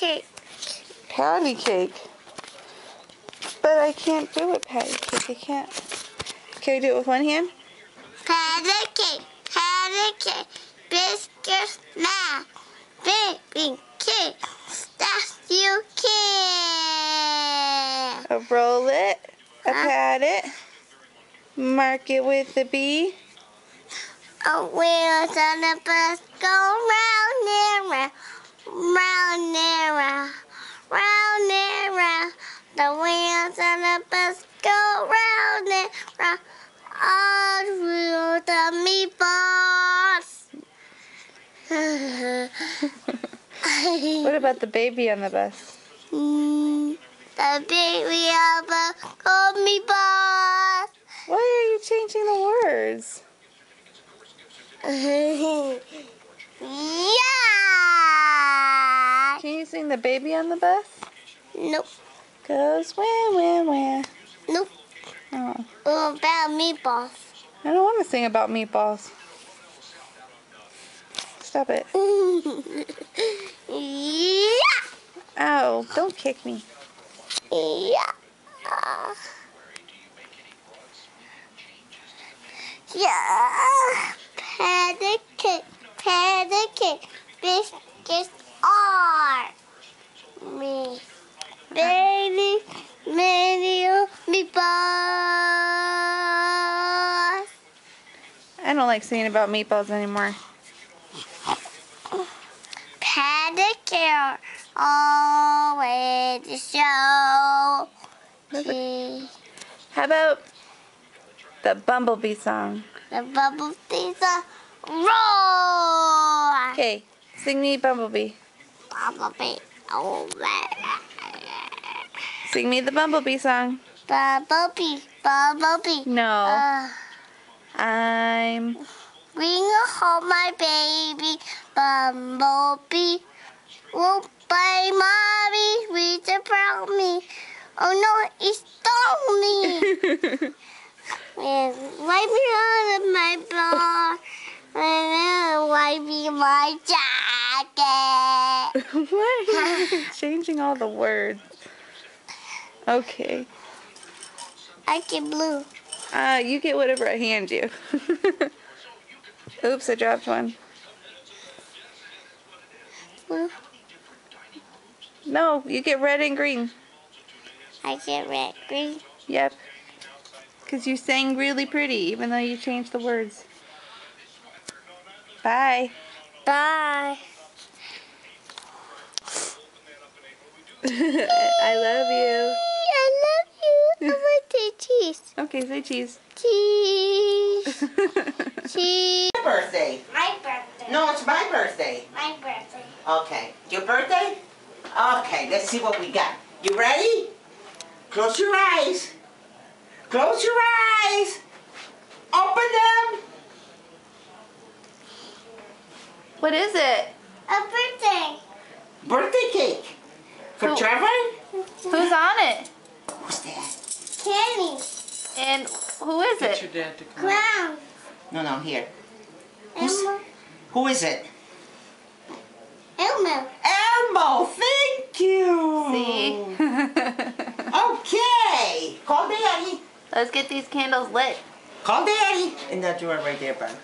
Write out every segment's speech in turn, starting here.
cake. Patty cake. But I can't do it, patty cake. I can't. Can we do it with one hand? Patty cake. Patty cake. Biscuits now. Baby cake. That's you can. A roll it. A pat it. Mark it with a B. Oh, wheels on the bus go round and round. Round and round. Round and round. The wheels on the bus go round and round. All through the meatballs. What about the baby on the bus? The baby on the go meatballs. Why are you changing the words? Yeah. Can you sing the baby on the bus? Nope. Goes wah, wah, wah. Nope. Oh. About meatballs. I don't want to sing about meatballs. Stop it. Yeah. Ow, don't kick me. Yeah. Yeah. Patty cake, biscuits are me. Baby, meatballs. I don't like singing about meatballs anymore. Patty cake, always the show. How about the Bumblebee song? The bumblebees are roar. Okay, sing me Bumblebee. Bumblebee, oh man. Sing me the Bumblebee song. Bumblebee. No. I'm... Bring home my baby, Bumblebee. Won't buy mommy, reach about me. Oh no, he stole me. And wipe me out of my bra. And then wipe me my jacket. Why are you changing all the words? Okay. I get blue. You get whatever I hand you. Oops, I dropped one. Blue. No, you get red and green. I get red, green. Yep. Because you sang really pretty, even though you changed the words. Bye. Bye. I love you. I love you. I want to say cheese. Okay, say cheese. Cheese. Cheese. My birthday. My birthday. No, it's my birthday. My birthday. Okay. Your birthday? Okay, let's see what we got. You ready? Close your eyes. Close your eyes. Open them. What is it? A birthday. Birthday cake. For Who- Trevor? Who's on it? Who's that? Candy. And who is Get it? your dad to come. Crown. No, here. Elmo. Who is it? Elmo. Elmo, thank you. See? Okay. Call Daddy. Let's get these candles lit. Call Daddy. In that drawer right there, bud.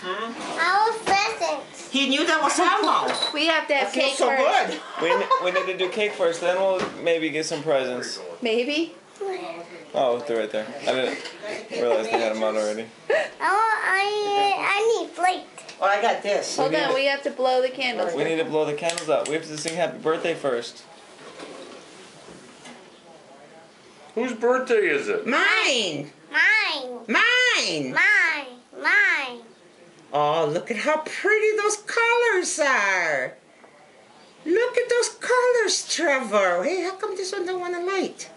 Our presents. He knew that was Elmo. We have to I have feel cake so first. good. We need to do cake first, then we'll maybe get some presents. Maybe. Oh, they're right there. I didn't realize they had them out already. I need plate. Oh, I got this. Hold on, we have to blow the candles. We need to blow the candles out. We have to sing happy birthday first. Whose birthday is it? Mine. Mine. Mine. Mine. Oh, look at how pretty those colors are. Look at those colors, Trevor. Hey, how come this one don't want to light?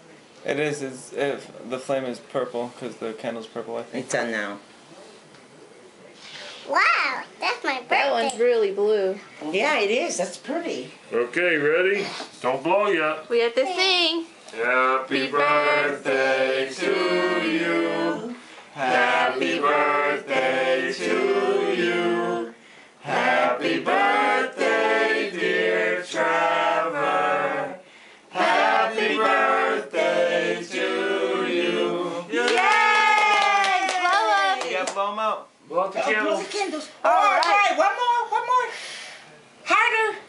It is. The flame is purple because the candle's purple, I think. It's on now. Wow, that's my birthday. That one's really blue. Yeah, it is. That's pretty. Okay, ready? Don't blow yet. We have to sing. Happy birthday to you. Happy birthday to you. Happy birthday, dear Trevor.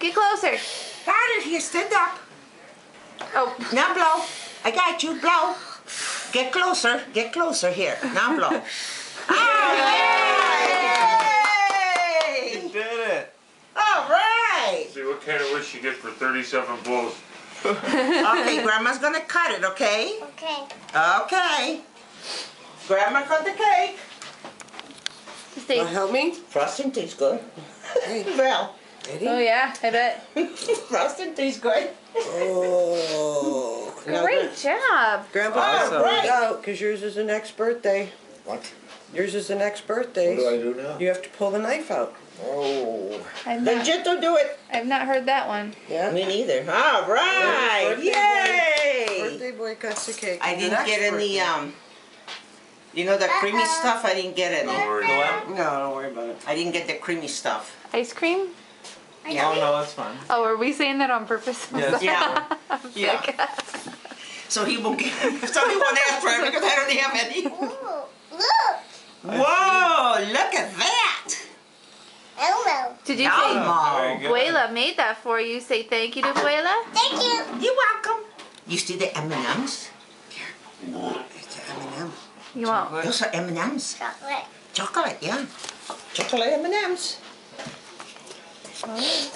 Get closer. Got it. Here, stand up. Oh. Now blow. I got you. Blow. Get closer. Get closer here. Now blow. Oh, yay! You did it. All right. See what kind of wish you get for 37 blows. Okay, Grandma's gonna cut it, okay? Okay. Okay. Grandma cut the cake. Stay. Help me? Frosting tastes good. Well, Oh yeah, I bet. frosting tastes good. Oh. Great job. Grandpa, All right. because yours is the next birthday. What? Yours is the next birthday. What do I do now? You have to pull the knife out. Oh. I've Then not, Jito do it. I've not heard that one. Yeah. Me neither. All right. Birthday boy. Yay. Birthday boy cuts the cake. I The didn't next get any, birthday. you know, the creamy stuff, I didn't get any. Don't worry. No, don't worry about it. I didn't get the creamy stuff. Ice cream? Yeah. Oh no, that's fine. Oh, are we saying that on purpose? Yes. Yeah. I'm Yeah. sick. So he won't get, so he won't ask for it because I don't have any. Ooh, look. Whoa, look at that. Elmo. Did you Yum. say Very good. Abuela made that for you? Say thank you to Abuela. Thank you. You're welcome. You see the M&Ms? It's M&M. You want? Those are M&Ms. Chocolate. Chocolate, yeah. Chocolate M&Ms. Oh.